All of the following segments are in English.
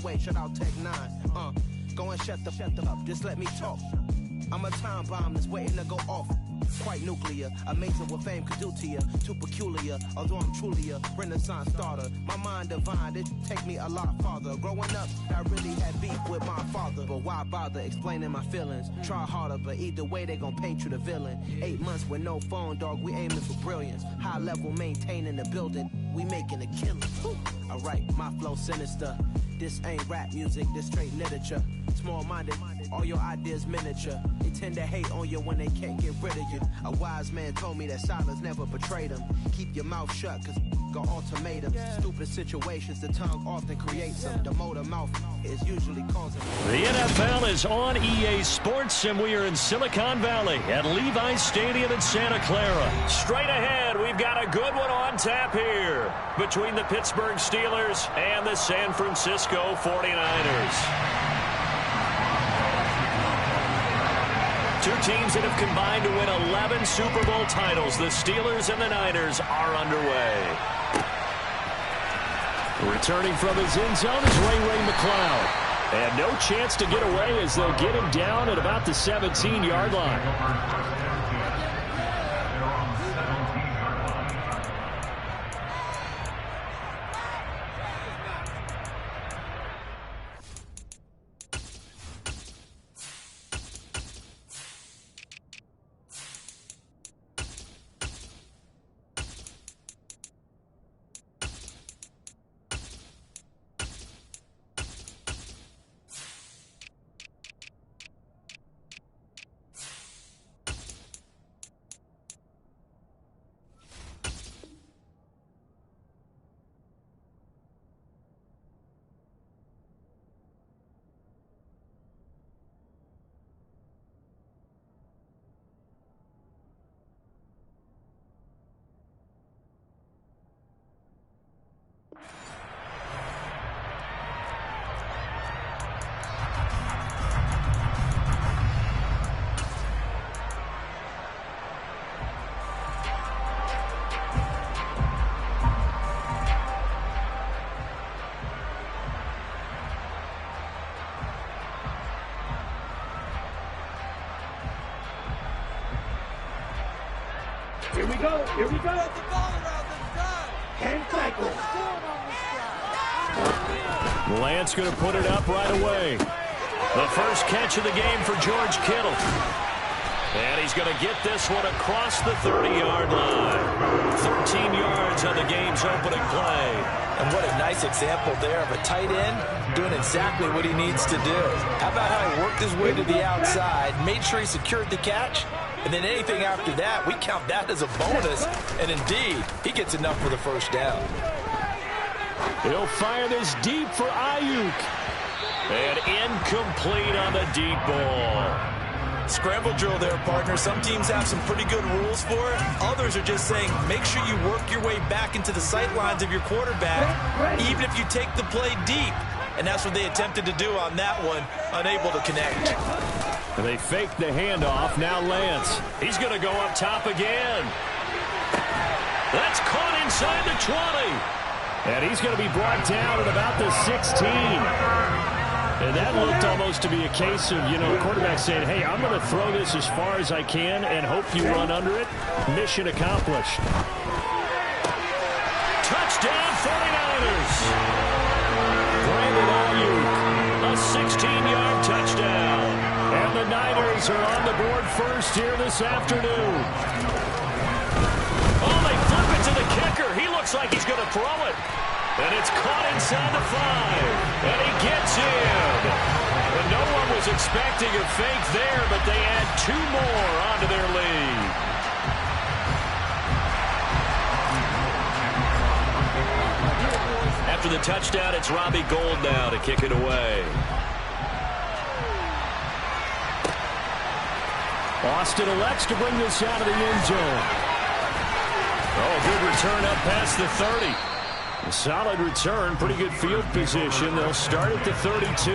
away, shut out Tech 9. Go and shut the up, just let me talk. I'm a time bomb that's waiting to go off. Quite nuclear, amazing what fame could do to you. Too peculiar, although I'm truly a renaissance starter. My mind divine, it take me a lot farther. Growing up, I really had beef with my father. But why bother explaining my feelings? Try harder, but either way they gon' paint you the villain. 8 months with no phone, dog, we aiming for brilliance. High level maintaining the building, we making a killing. Alright, my flow sinister. This ain't rap music, this straight literature. Small-minded, all your ideas miniature. They tend to hate on you when they can't get rid of you. A wise man told me that silence never betrayed him. Keep your mouth shut, cause got ultimatums. Stupid situations, the tongue often creates them. The motor mouth is usually causing. The NFL is on EA Sports, and we are in Silicon Valley at Levi's Stadium in Santa Clara. Straight ahead, we've got a good one on tap here between the Pittsburgh Steelers and the San Francisco 49ers. Two teams that have combined to win 11 Super Bowl titles. The Steelers and the Niners are underway. Returning from his end zone is Ray McCloud. And no chance to get away as they'll get him down at about the 17-yard line. Here we go. Here we go. Get the ball around this time. And cycle. Lance going to put it up right away. The first catch of the game for George Kittle. And he's going to get this one across the 30-yard line. 13 yards on the game's opening play. And what a nice example there of a tight end doing exactly what he needs to do. How about how he worked his way to the outside, made sure he secured the catch, and then anything after that, we count that as a bonus. And indeed, he gets enough for the first down. He'll fire this deep for Ayuk. And incomplete on the deep ball. Scramble drill there, partner. Some teams have some pretty good rules for it. Others are just saying, make sure you work your way back into the sight lines of your quarterback, even if you take the play deep. And that's what they attempted to do on that one, unable to connect. And they faked the handoff. Now Lance. He's going to go up top again. That's caught inside the 20. And he's going to be brought down at about the 16. And that looked almost to be a case of, quarterback saying, hey, I'm going to throw this as far as I can and hope you run under it. Mission accomplished. Touchdown 49ers. Brandon Ayuk, a 16-yard touchdown. And the Niners are on the board first here this afternoon. Oh, they flip it to the kicker. He looks like he's going to throw it. And it's caught inside the 5. And he gets in. And no one was expecting a fake there, but they add 2 more onto their lead. After the touchdown, it's Robbie Gould now to kick it away. Austin elects to bring this out of the end zone. Oh, good return up past the 30. A solid return, pretty good field position. They'll start at the 32.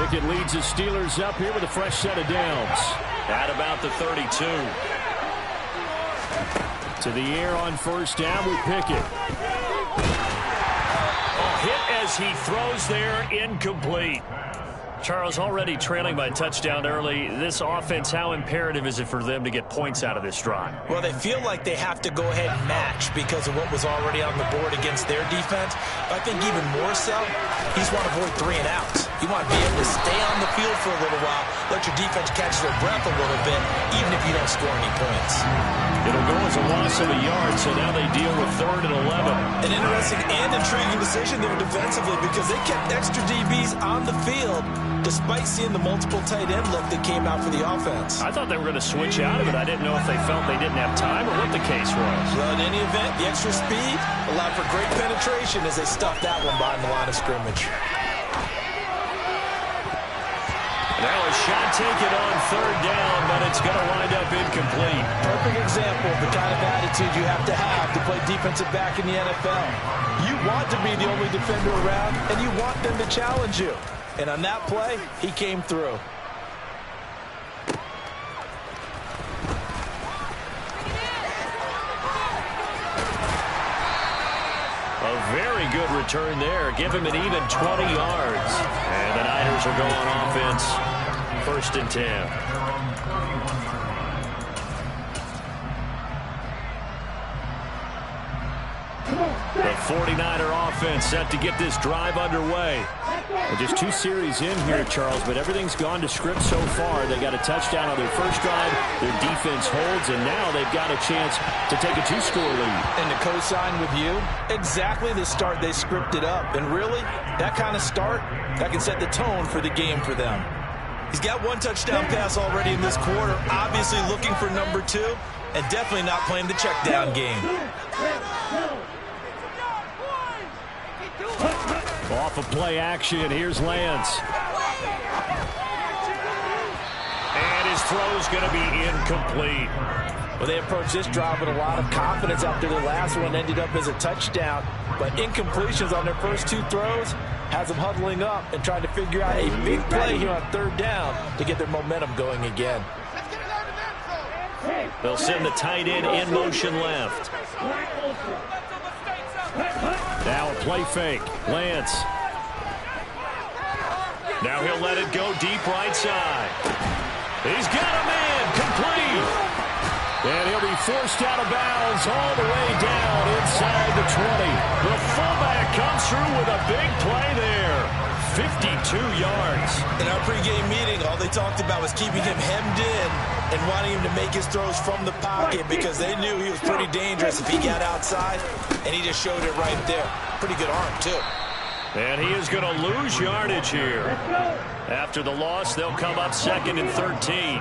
Pickett leads the Steelers up here with a fresh set of downs. At about the 32. To the air on first down with Pickett. Hit as he throws there, incomplete. Charles, already trailing by a touchdown early. This offense, how imperative is it for them to get points out of this drive? Well, they feel like they have to go ahead and match because of what was already on the board against their defense. But I think even more so, you just want to avoid 3 and outs. You want to be able to stay on the field for a little while, let your defense catch their breath a little bit, even if you don't score any points. It'll go as a loss of a yard, so now they deal with 3rd and 11. An interesting and intriguing decision there defensively because they kept extra DBs on the field despite seeing the multiple tight end look that came out for the offense. I thought they were going to switch out of it. I didn't know if they felt they didn't have time or what the case was. Well, in any event, the extra speed allowed for great penetration as they stuffed that one behind the line of scrimmage. Now a shot taken on 3rd down, but it's going to wind up incomplete. Perfect example of the kind of attitude you have to play defensive back in the NFL. You want to be the only defender around, and you want them to challenge you. And on that play, he came through. A very good return there. Give him an even 20 yards. And the Niners will go on offense. 1st and 10. The 49er offense set to get this drive underway. Well, just 2 series in here, Charles, but everything's gone to script so far. They got a touchdown on their first drive. Their defense holds, and now they've got a chance to take a 2-score lead. And to co-sign with you, exactly the start they scripted up. And really, that kind of start, that can set the tone for the game for them. He's got 1 touchdown pass already in this quarter, obviously looking for number 2, and definitely not playing the check down game. Off of play action, here's Lance. And his throw's going to be incomplete. Well, they approached this drive with a lot of confidence after their last one ended up as a touchdown. But incompletions on their first 2 throws has them huddling up and trying to figure out a big play here on 3rd down to get their momentum going again. They'll send the tight end in motion left. Now a play fake. Lance. Now he'll let it go deep right side. He's got a man. Complete. And he'll be forced out of bounds all the way down inside the 20. The fullback comes through with a big play there. 52 yards. In our pregame meeting, all they talked about was keeping him hemmed in and wanting him to make his throws from the pocket because they knew he was pretty dangerous if he got outside, and he just showed it right there. Pretty good arm, too. And he is going to lose yardage here. After the loss, they'll come up 2nd and 13.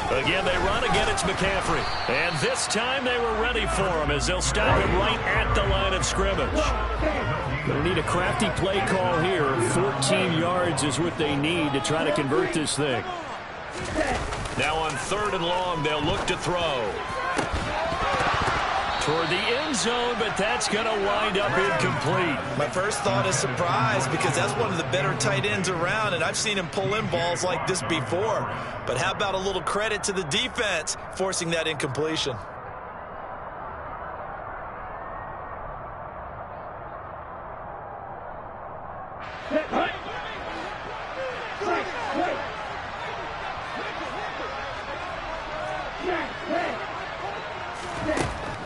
Again, they run. Again, it's McCaffrey. And this time they were ready for him as they'll stop him right at the line of scrimmage. They'll need a crafty play call here. 14 yards is what they need to try to convert this thing. Now on 3rd and long, they'll look to throw. Toward the end zone, but that's going to wind up incomplete. My first thought is surprise because that's one of the better tight ends around, and I've seen him pull in balls like this before. But how about a little credit to the defense forcing that incompletion?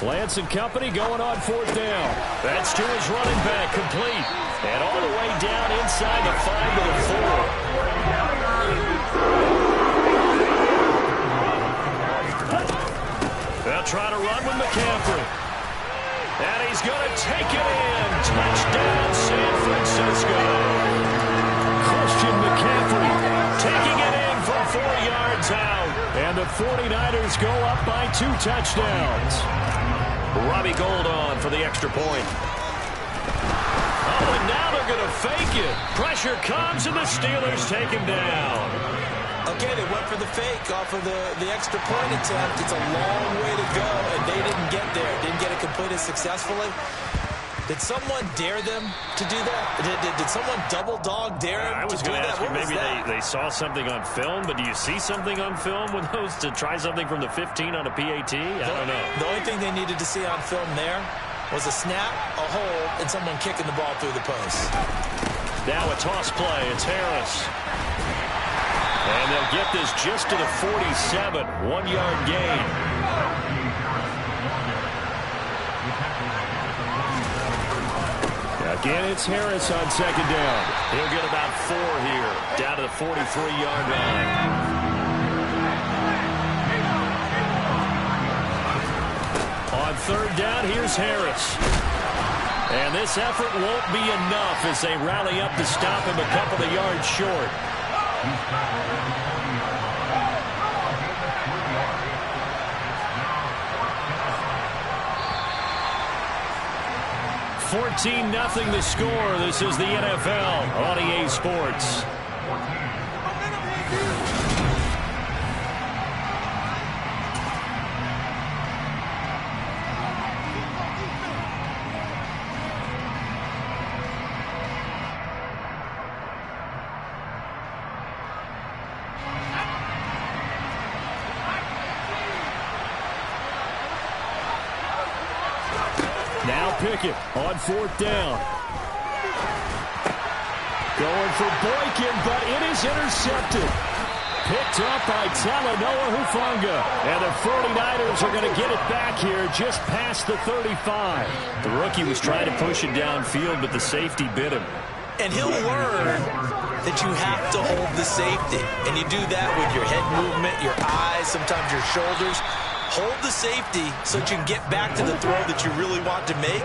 Lance and company going on 4th down. That's to his running back, complete. And all the way down inside the 5 to the 4. They'll try to run with McCaffrey. And he's going to take it in. Touchdown, San Francisco. Christian McCaffrey taking it in from 4 yards out. And the 49ers go up by 2 touchdowns. Robbie Gould on for the extra point. Oh, and now they're going to fake it. Pressure comes, and the Steelers take him down. Okay, they went for the fake off of the extra point attempt. It's a long way to go, and they didn't get there. Didn't get it completed successfully. Did someone dare them to do that? Did someone double dog dare them I was to do going to that? ask you, maybe they saw something on film, but do you see something on film with those to try something from the 15 on a PAT? I don't know. The only thing they needed to see on film there was a snap, a hold, and someone kicking the ball through the post. Now a toss play. It's Harris. And they'll get this just to the 47. 1-yard gain. Again, it's Harris on second down. He'll get about 4 here, down to the 43-yard line. On third down, here's Harris. And this effort won't be enough as they rally up to stop him a couple of yards short. 14-0 the score. This is the NFL on EA Sports. Now Pickett on fourth down. Going for Boykin, but it is intercepted. Picked up by Talanoa Hufanga. And the 49ers are going to get it back here just past the 35. The rookie was trying to push it downfield, but the safety bit him. And he'll learn that you have to hold the safety. And you do that with your head movement, your eyes, sometimes your shoulders. Hold the safety so that you can get back to the throw that you really want to make.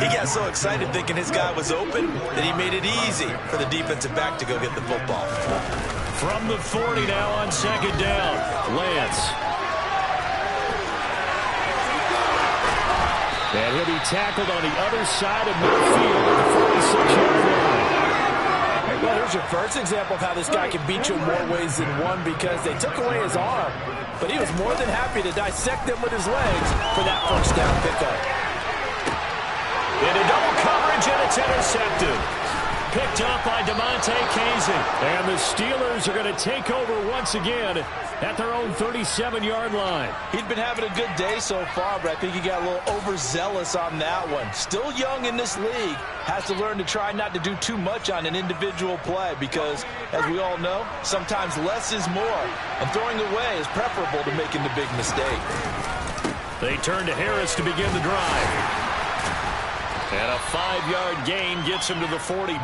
He got so excited thinking his guy was open that he made it easy for the defensive back to go get the football. From the 40 now on second down, Lance. And he'll be tackled on the other side of midfield at the 46-yard line. Well, here's your first example of how this guy can beat you in more ways than one, because they took away his arm, but he was more than happy to dissect them with his legs for that first down pickup. Into double coverage, and it's intercepted. Picked up by DeMonte Casey. And the Steelers are going to take over once again at their own 37-yard line. He'd been having a good day so far, but I think he got a little overzealous on that one. Still young in this league. Has to learn to try not to do too much on an individual play because, as we all know, sometimes less is more. And throwing away is preferable to making the big mistake. They turn to Harris to begin the drive. And a 5-yard gain gets him to the 42.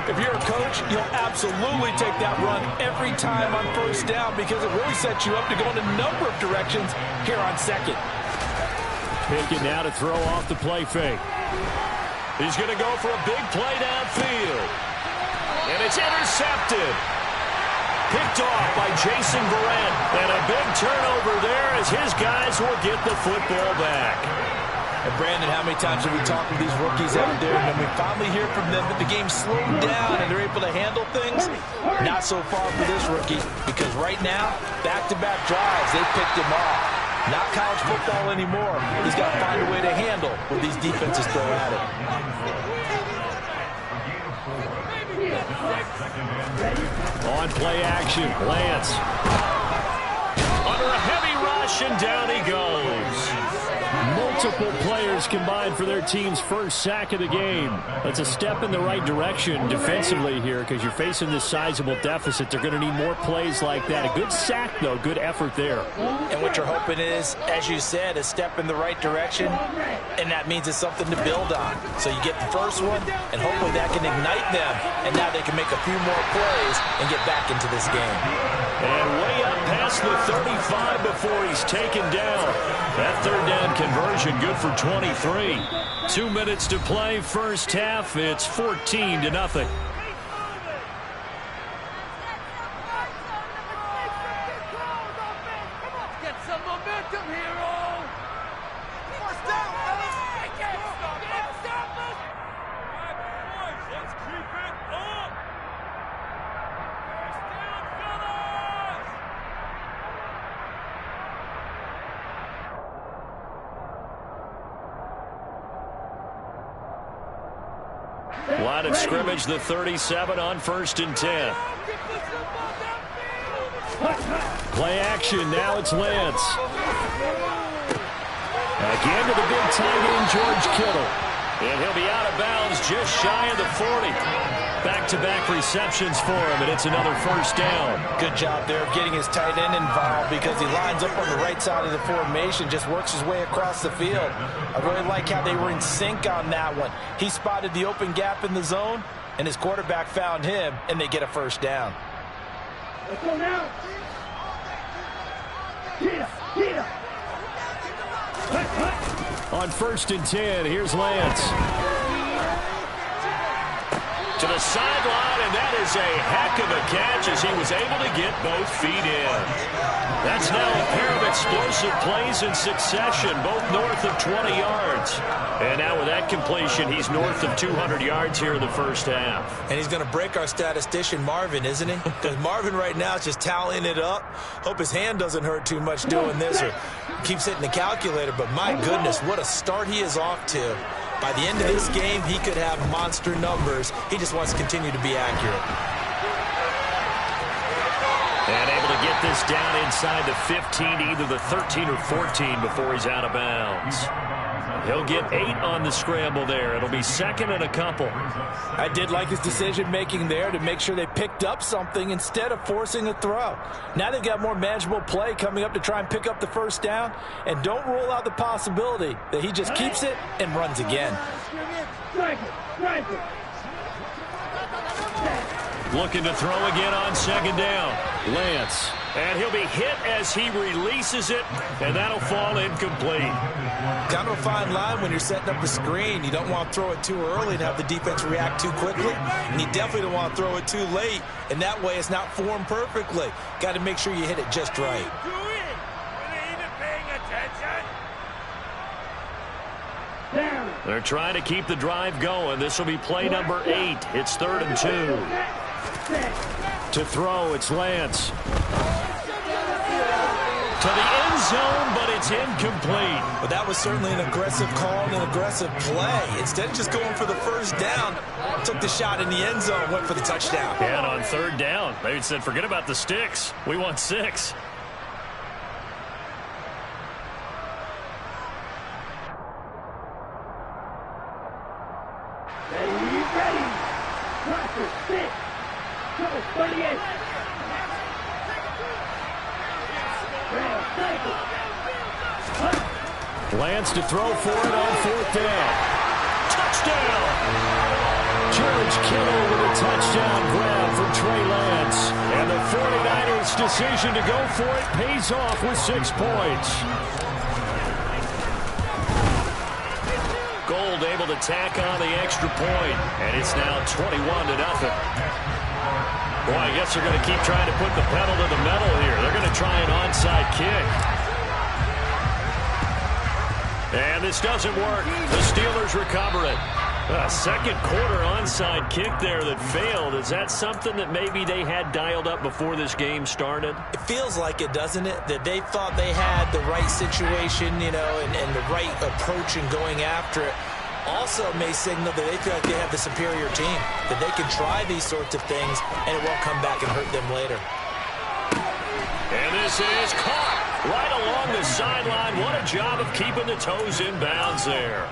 If you're a coach, you'll absolutely take that run every time on first down because it really sets you up to go in a number of directions here on second. Pickett now to throw off the play fake. He's going to go for a big play downfield. And it's intercepted. Picked off by Jason Verrett. And a big turnover there as his guys will get the football back. And Brandon, how many times have we talked with these rookies out there, and when we finally hear from them that the game's slowed down and they're able to handle things? Not so far for this rookie, because right now, back-to-back drives, they picked him off. Not college football anymore. He's got to find a way to handle what these defenses throw at him. On play action, Lance. Under a heavy rush, and down he goes. Multiple players combined for their team's first sack of the game. That's a step in the right direction defensively here because you're facing this sizable deficit. They're going to need more plays like that. A good sack, though. Good effort there. And what you're hoping is, as you said, a step in the right direction, and that means it's something to build on. So you get the first one, and hopefully that can ignite them, and now they can make a few more plays and get back into this game. And way up past the 35 before he's taken down. That third down conversion good for 23. 2 minutes to play first half. It's 14-0. Get some momentum, hero! First down, fellas! Let's keep it up! First down, fellas! Line of scrimmage, the 37 on 1st and 10. Play action, now it's Lance. Again to the big tight end, George Kittle. And he'll be out of bounds just shy of the 40. Back-to-back receptions for him, and it's another first down. Good job there of getting his tight end involved because he lines up on the right side of the formation, just works his way across the field. I really like how they were in sync on that one. He spotted the open gap in the zone, and his quarterback found him, and they get a first down. Let's go now. Get up. On 1st and 10, here's Lance. To the sideline, and that is a heck of a catch as he was able to get both feet in. That's now a pair of explosive plays in succession, both north of 20 yards. And now with that completion, he's north of 200 yards here in the first half. And he's going to break our statistician, Marvin, isn't he? Because Marvin right now is just tallying it up. Hope his hand doesn't hurt too much doing this or keeps hitting the calculator. But my goodness, what a start he is off to. By the end of this game, he could have monster numbers. He just wants to continue to be accurate. And able to get this down inside the 15 to either the 13 or 14 before he's out of bounds. He'll get 8 on the scramble there. It'll be 2nd and a couple. I did like his decision-making there to make sure they picked up something instead of forcing a throw. Now they've got more manageable play coming up to try and pick up the first down. And don't rule out the possibility that he just keeps it and runs again. Looking to throw again on 2nd down. Lance. And he'll be hit as he releases it, and that'll fall incomplete. Kind of a fine line when you're setting up a screen. You don't want to throw it too early and have the defense react too quickly. And you definitely don't want to throw it too late, and that way it's not formed perfectly. Got to make sure you hit it just right. They're trying to keep the drive going. This will be play number 8. It's 3rd and 2. To throw, it's Lance. To the end zone, but it's incomplete. But that was certainly an aggressive call and an aggressive play. Instead of just going for the first down, took the shot in the end zone, went for the touchdown. And on 3rd down, they said, forget about the sticks. We want 6. Ready. Roster 6. Go 38. Lance to throw for it on 4th down. Touchdown! George Kittle with a touchdown grab for Trey Lance. And the 49ers' decision to go for it pays off with 6 points. Gold able to tack on the extra point. And it's now 21-0. Boy, I guess they're going to keep trying to put the pedal to the metal here. They're going to try an onside kick. And this doesn't work. The Steelers recover it. A second quarter onside kick there that failed. Is that something that maybe they had dialed up before this game started? It feels like it, doesn't it? That they thought they had the right situation, you know, and the right approach in going after it. Also may signal that they feel like they have the superior team, that they can try these sorts of things, and it won't come back and hurt them later. And this is caught right along the sideline. What a job of keeping the toes in bounds there.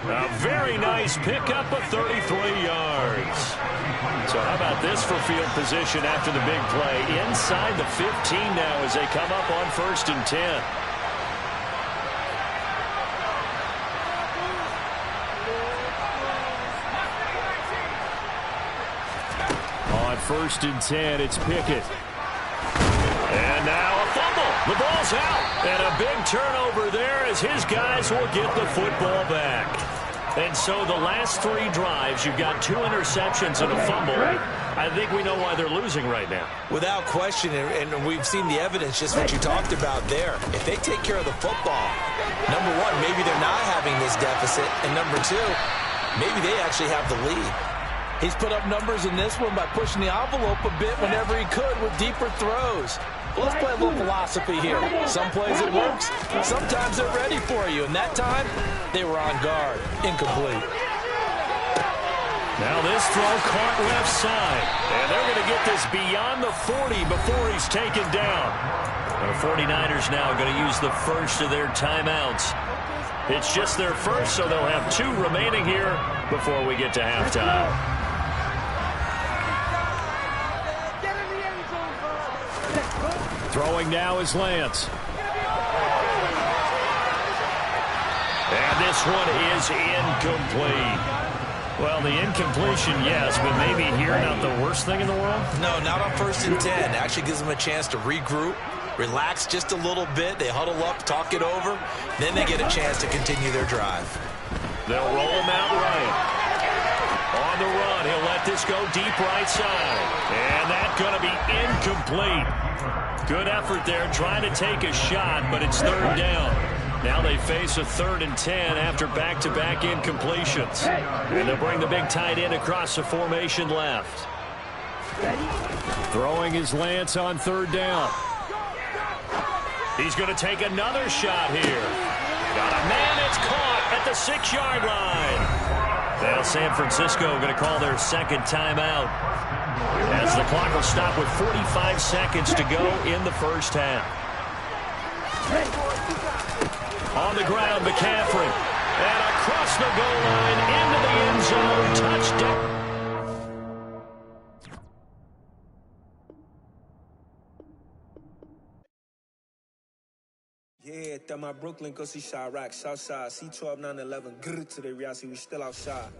A very nice pickup of 33 yards. So how about this for field position after the big play? Inside the 15 now as they come up on 1st and 10. On 1st and 10, it's Pickett. And now a fumble. The ball's out. And a big turnover there as his guys will get the football back. And so the last 3 drives, you've got 2 interceptions and a fumble. I think we know why they're losing right now. Without question, and we've seen the evidence, just what you talked about there. If they take care of the football, number 1, maybe they're not having this deficit. And number 2, maybe they actually have the lead. He's put up numbers in this one by pushing the envelope a bit whenever he could with deeper throws. Well, let's play a little philosophy here. Some plays it works. Sometimes they're ready for you. And that time, they were on guard. Incomplete. Now this throw caught left side. And they're going to get this beyond the 40 before he's taken down. The 49ers now going to use the first of their timeouts. It's just their first, so they'll have 2 remaining here before we get to halftime. Throwing now is Lance. And this one is incomplete. Well, the incompletion, yes, but maybe here not the worst thing in the world? No, not on 1st and 10. Actually gives them a chance to regroup, relax just a little bit. They huddle up, talk it over. Then they get a chance to continue their drive. They'll roll him out right. On the run, he'll let this go deep right side. And that's going to be incomplete. Good effort there trying to take a shot, but it's 3rd down. Now they face a 3rd and 10 after back-to-back incompletions. And they'll bring the big tight end across the formation left. Throwing is Lance on 3rd down. He's going to take another shot here. Got a man, it's caught at the 6-yard line. Now San Francisco going to call their 2nd timeout, as the clock will stop with 45 seconds to go in the first half. On the ground, McCaffrey. And across the goal line, into the end zone, touchdown. Yeah, that my Brooklyn, go see Chirac, Southside, C12, 911, grrr to the reality, we still outside.